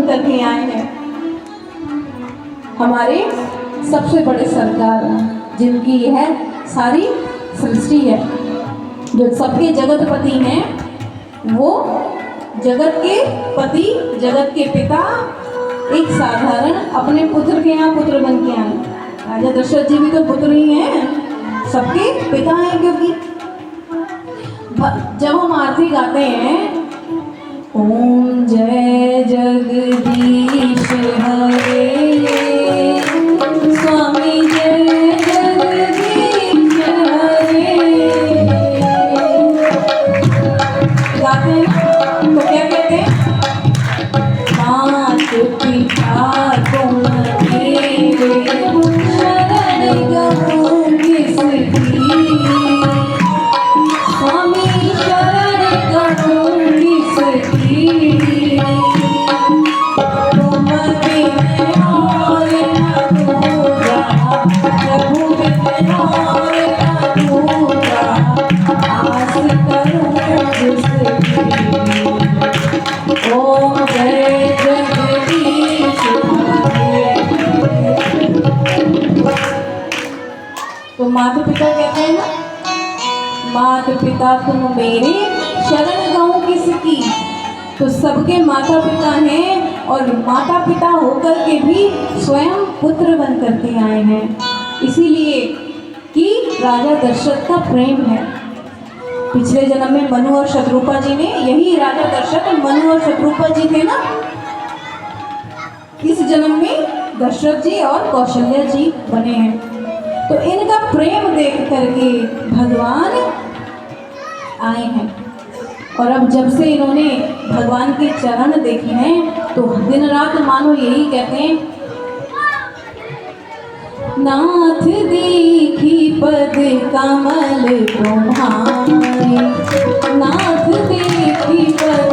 बन करके आए हैं। हमारे सबसे बड़े सरकार जिनकी यह सारी सृष्टि है, जो सबके जगतपति हैं, वो जगत के पति, जगत के पिता, एक साधारण अपने पुत्र के यहाँ पुत्र बन के आए। राजा दशरथ जी भी तो पुत्र ही हैं, सबके पिता हैं। क्योंकि जब हम आरती गाते हैं, ओम जय जगदीश हरे, स्वामी जय जगदीश हरे, गाते हैं तो क्या कहते हैं? मात पिता तुम मेरे, शरण गहूँ किसकी, स्वामी शरण गहूँ किसकी, तुम बिन और न दूजा, प्रभु बिन और न दूजा, आस करूँ जिसकी। ओम जय जगदीश हरे। तो माता पिता कहते हैं ना, माता पिता तुम मेरे, शरण गहूँ किसकी। तो सबके माता पिता हैं और माता पिता होकर के भी स्वयं पुत्र बन करके आए हैं, इसीलिए कि राजा दशरथ का प्रेम है। पिछले जन्म में मनु और शत्रुपा जी ने, यही राजा दशरथ मनु और शत्रुपा जी थे ना, इस जन्म में दशरथ जी और कौशल्या जी बने हैं। तो इनका प्रेम देख करके भगवान आए हैं। और अब जब से इन्होंने भगवान के चरण देखे हैं, तो दिन रात मानो यही कहते हैं, नाथ देखी पद कमल तुम्हारे, नाथ देखी पद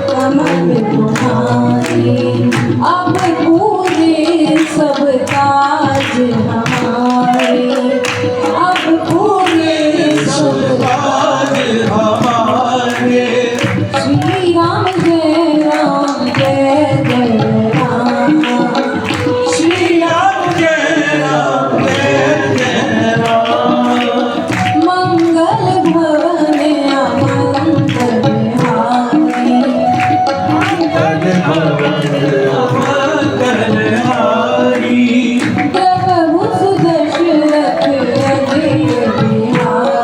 कमल तुम्हारे, अब पूरे सब काज हमारे, अब पूरे सब काज हमारे। श्री राम जय राम जय जय राम, श्री राम जय राम जय जय राम, मंगल भवन अमंगल हारी, मंगल भवन अमंगल हारी, प्रभु सुदशरथ अजय बिहारी,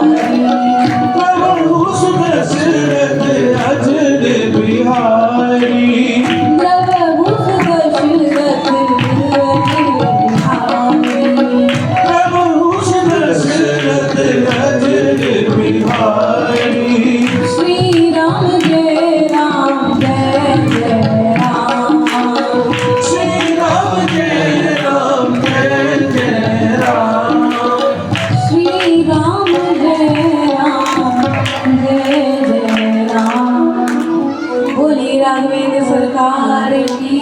प्रभु सुदशरथ अजय बिहारी, प्रभु सुदशरथ अजय बिहारी, प्रभु सुदशरथ अजय बिहारी। श्री राम जय राम जय जय राम, श्री राम जय राम जय जय राम, श्री राम जय राम जय जय राम। बोली राघवेंद्र सरकार की।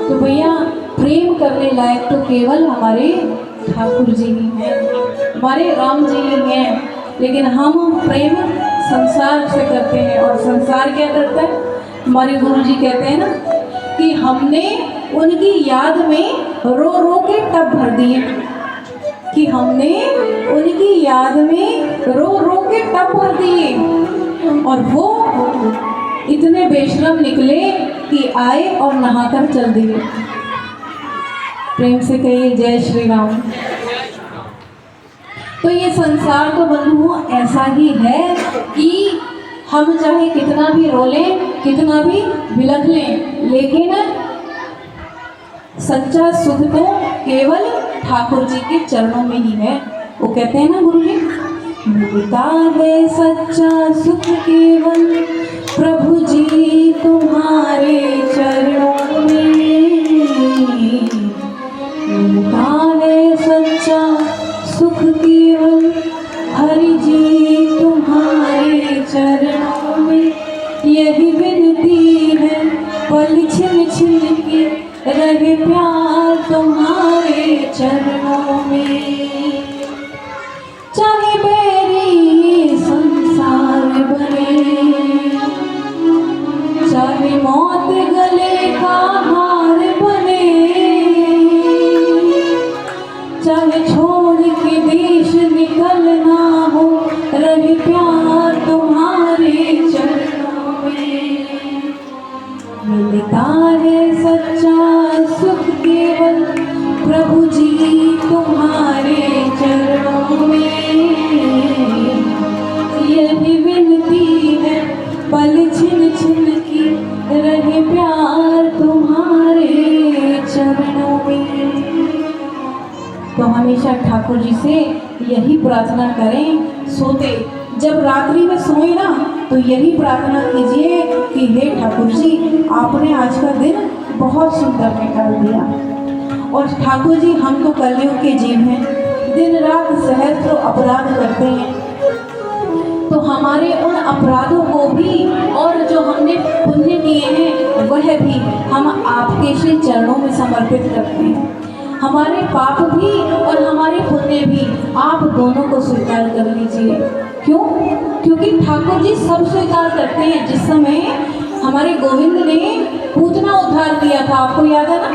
तो भैया, प्रेम करने लायक तो केवल हमारे ठाकुर जी ही हैं, हमारे राम जी ही हैं। लेकिन हम प्रेम संसार से करते हैं, और संसार क्या करता है? हमारे गुरु जी कहते हैं ना कि हमने उनकी याद में रो रो के टब भर दिए, कि हमने उनकी याद में रो रो के टब भर दिए, और वो इतने बेशरम निकले कि आए और नहाकर चल दिए। प्रेम से कहिए जय श्री राम। तो ये संसार तो बंधुओं ऐसा ही है कि हम चाहे कितना भी रो लें, कितना भी बिलख लें, लेकिन सच्चा सुख तो केवल ठाकुर जी के चरणों में ही है। वो कहते हैं ना गुरु जी, मिलता है सच्चा सुख केवल प्रभु जी तुम्हारे चरणों में, मिलता है सच्चा सुख केवल हरि जी तुम्हारे चरणों में। यही विनती है पल छिन छिन के रहे प्यार तुम्हारे चरणों में, चाहे बैरी संसार बने, चाहे मौत मिलता है सच्चा सुख केवल प्रभु जी तुम्हारे चरणों में। यही विनती है पल छिन छिन की रहे प्यार तुम्हारे चरणों में। तो हमेशा ठाकुर जी से यही प्रार्थना करें, सोते जब रात्रि में सोए ना तो यही प्रार्थना कीजिए कि हे ठाकुर जी आपने आज का दिन बहुत सुंदर निकाल दिया। और ठाकुर जी हम तो कलयुग के जीव हैं, दिन रात सहस्त्र अपराध करते हैं, तो हमारे उन अपराधों को भी और जो हमने पुण्य किए हैं वह भी हम आपके श्री चरणों में समर्पित करते हैं। हमारे पाप भी और हमारे पुण्य भी आप दोनों को स्वीकार कर लीजिए। क्यों? क्योंकि ठाकुर जी सब स्वीकार करते हैं। जिस समय हमारे गोविंद ने पूतना उद्धार किया था, आपको याद है ना,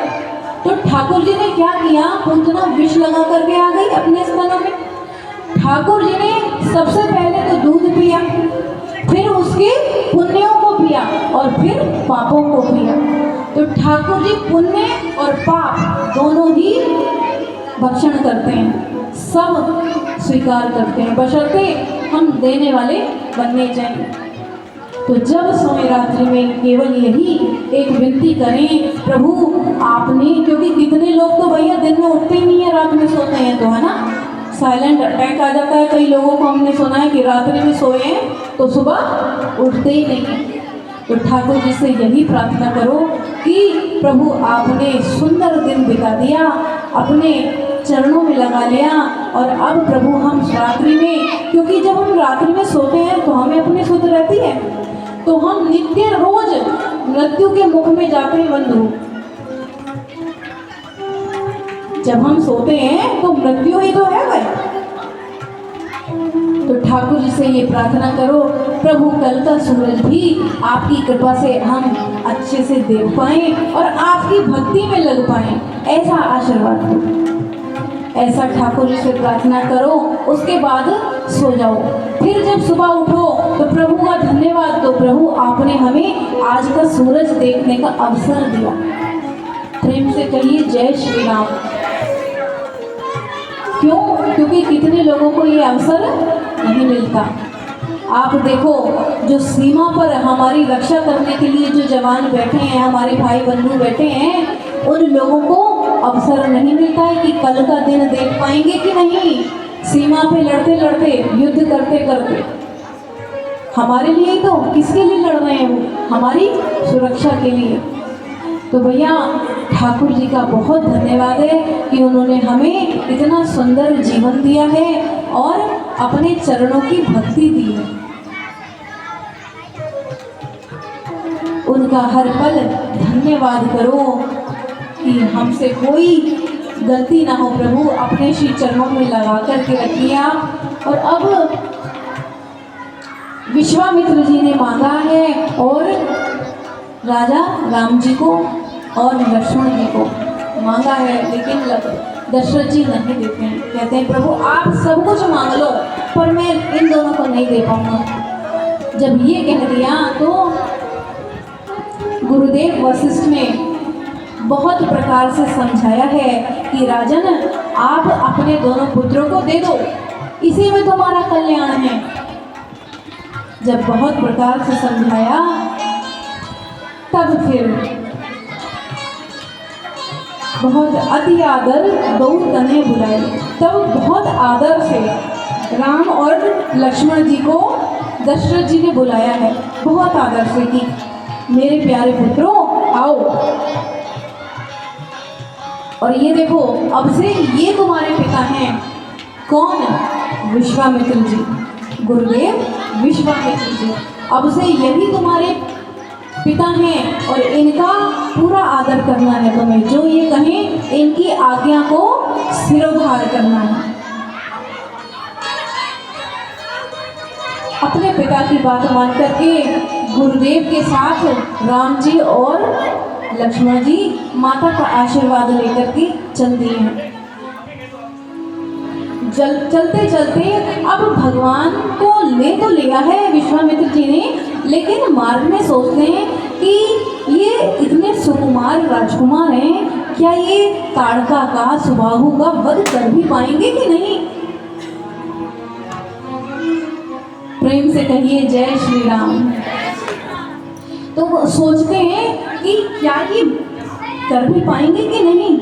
तो ठाकुर जी ने क्या किया, पूतना विष लगा करके आ गई अपने स्तनों में। ठाकुर जी ने सबसे पहले तो दूध पिया, फिर उसके पुण्यों को पिया और फिर पापों को पिया। तो ठाकुर जी पुण्य और पाप दोनों ही भक्षण करते हैं, सब स्वीकार करते हैं, बशर्ते हम देने वाले बनने चाहिए। तो जब सोए रात्रि में केवल यही एक विनती करें, प्रभु आपने, क्योंकि कितने लोग तो भैया दिन में उठते ही नहीं है, रात में सोते हैं, तो है ना, साइलेंट अटैक आ जाता है कई लोगों को। हमने सुना है कि रात्रि में सोए हैं तो सुबह उठते ही नहीं हैं। तो ठाकुर जी से यही प्रार्थना करो कि प्रभु आपने सुंदर दिन बिता दिया, अपने चरणों में लगा लिया, और अब प्रभु हम रात्रि में, क्योंकि जब हम रात्रि में सोते हैं तो हमें अपनी सुध रहती है, तो हम नित्य रोज मृत्यु के मुख में जाते हैं बंधु। जब हम सोते हैं तो मृत्यु ही तो है भाई। तो ठाकुर जी से ये प्रार्थना करो, प्रभु कल का सूरज भी आपकी कृपा से हम अच्छे से देख पाएं और आपकी भक्ति में लग पाएं, ऐसा आशीर्वाद दो। ऐसा ठाकुर जी से प्रार्थना करो, उसके बाद सो जाओ। फिर जब सुबह उठो तो प्रभु का धन्यवाद दो, प्रभु आपने हमें आज का सूरज देखने का अवसर दिया। प्रेम से कहिए जय श्री राम। क्यों? क्योंकि कितने लोगों को ये अवसर नहीं मिलता। आप देखो, जो सीमा पर हमारी रक्षा करने के लिए जो जवान बैठे हैं, हमारे भाई बंधु बैठे हैं, उन लोगों को अवसर नहीं मिलता है कि कल का दिन देख पाएंगे कि नहीं। सीमा पे लड़ते लड़ते, युद्ध करते करते, हमारे लिए तो किसके लिए लड़ रहे हैं वो? हमारी सुरक्षा के लिए। तो भैया ठाकुर जी का बहुत धन्यवाद है कि उन्होंने हमें इतना सुंदर जीवन दिया है और अपने चरणों की भक्ति दी है। उनका हर पल धन्यवाद करो कि हमसे कोई गलती ना हो, प्रभु अपने श्री चरणों में लगा करके रखिए आप। और अब विश्वामित्र जी ने मांगा है और राजा राम जी को और लक्ष्मण जी को मांगा है, लेकिन दशरथ जी नहीं देते हैं। कहते हैं प्रभु आप सब कुछ मांग लो पर मैं इन दोनों को नहीं दे पाऊंगा। जब ये कह दिया तो गुरुदेव वशिष्ठ ने बहुत प्रकार से समझाया है कि राजन आप अपने दोनों पुत्रों को दे दो, इसी में तुम्हारा कल्याण है। जब बहुत प्रकार से समझाया तब फिर बहुत अति आदर दो तने बुलाए, तब बहुत आदर से राम और लक्ष्मण जी को दशरथ जी ने बुलाया है, बहुत आदर से कि मेरे प्यारे पुत्रों आओ। और ये देखो अब से ये तुम्हारे पिता हैं। कौन? विश्वामित्र जी, गुरुदेव विश्वामित्र जी। अब से यही तुम्हारे पिता हैं और इनका पूरा आदर करना है तुम्हें। जो ये कहें इनकी आज्ञा को सिरोधार करना है। अपने पिता की बात मान करके गुरुदेव के साथ राम जी और लक्ष्मण जी माता का आशीर्वाद लेकर के चल दिए हैं। चलते चलते अब भगवान को ले तो लिया है विश्वामित्र जी ने, लेकिन मार्ग में सोचते हैं कि ये इतने सुकुमार राजकुमार हैं, क्या ये ताड़का का सुबाहु का वध कर भी पाएंगे कि नहीं। प्रेम से कहिए जय श्री राम। तो वो सोचते हैं कि क्या ये कर भी पाएंगे कि नहीं,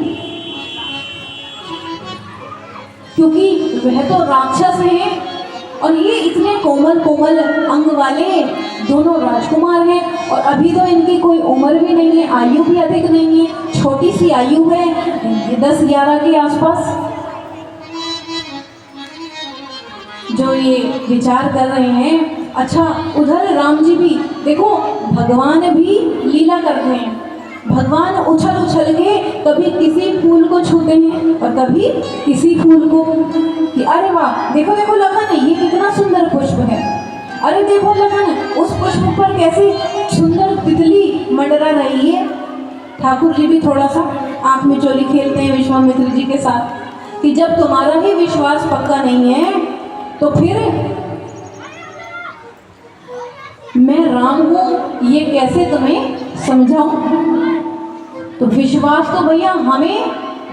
क्योंकि वह तो राक्षस हैं और ये इतने कोमल कोमल अंग वाले दोनों राजकुमार हैं, और अभी तो इनकी कोई उम्र भी नहीं है, आयु भी अधिक नहीं है, छोटी सी आयु है, 10-11 के आसपास। जो ये विचार कर रहे हैं, अच्छा उधर राम जी भी देखो, भगवान भी लीला करते हैं। भगवान उछल उछल के कभी किसी फूल को छूते हैं और कभी किसी फूल को, कि अरे वाह देखो देखो लखन, ये कितना सुंदर पुष्प है, अरे देखो लखन उस पुष्प पर कैसी सुंदर तितली मंडरा रही है। ठाकुर जी भी थोड़ा सा आंख में चोली खेलते हैं विश्वामित्र जी के साथ, कि जब तुम्हारा ही विश्वास पक्का नहीं है तो फिर मैं राम हूं ये कैसे तुम्हें समझाऊं। तो विश्वास तो भैया हमें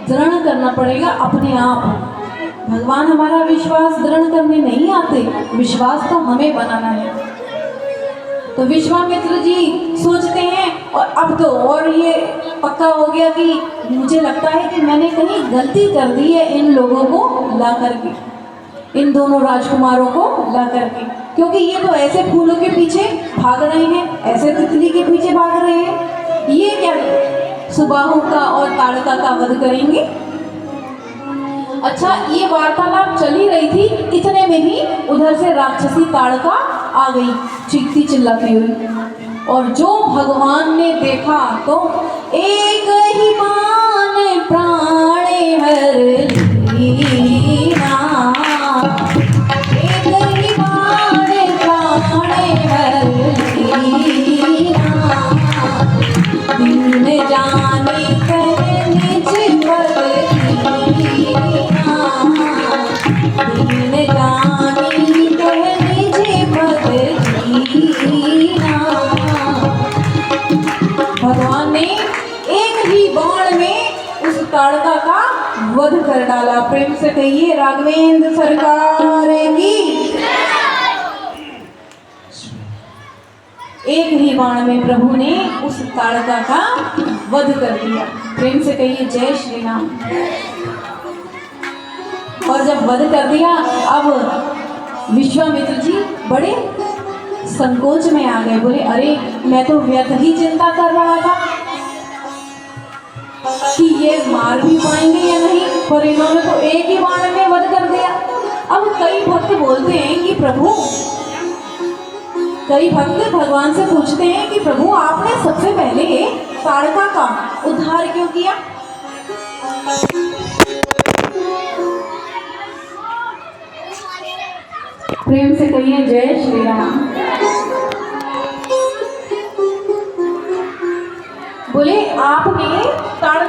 दृढ़ करना पड़ेगा अपने आप। भगवान हमारा विश्वास दृढ़ करने नहीं आते, विश्वास तो हमें बनाना है। तो विश्वामित्र जी सोचते हैं, और अब तो और ये पक्का हो गया कि मुझे लगता है कि मैंने कहीं गलती कर दी है इन लोगों को ला करके, इन दोनों राजकुमारों को ला करके, क्योंकि ये तो ऐसे फूलों के पीछे भाग रहे हैं, ऐसे तितली के पीछे भाग रहे हैं, ये क्या सुबाहु का और ताड़का का वध करेंगे। अच्छा ये वार्तालाप चली रही थी, इतने में ही उधर से राक्षसी ताड़का आ गई चीखती चिल्लाती हुई, और जो भगवान ने देखा तो एक ही बाण प्राणे हर लीना, एक ही बाण प्राणे हर लीना, दीन जाने कर निज पद दीना, दीन जाने कर निज पद दीना। भगवान ने एक ही बाण में उस ताड़का का वध कर डाला। प्रेम से कहिए राघवेंद्र सरकार की। एक ही बाण में प्रभु ने उस ताड़का का वध कर दिया। प्रेम से कहिए जय श्री राम। और जब वध कर दिया, अब विश्वामित्र जी बड़े संकोच में आ गए, बोले अरे मैं तो व्यर्थ ही चिंता कर रहा था कि ये मार भी पाएंगे या नहीं, पर इन्होंने तो एक ही बाण में वध कर दिया। अब कई भक्त बोलते हैं कि प्रभु, कई भक्त भगवान से पूछते हैं कि प्रभु आपने सबसे पहले ताड़का का उद्धार क्यों किया। प्रेम से कहिए जय श्री राम। बोले आपने ताड़का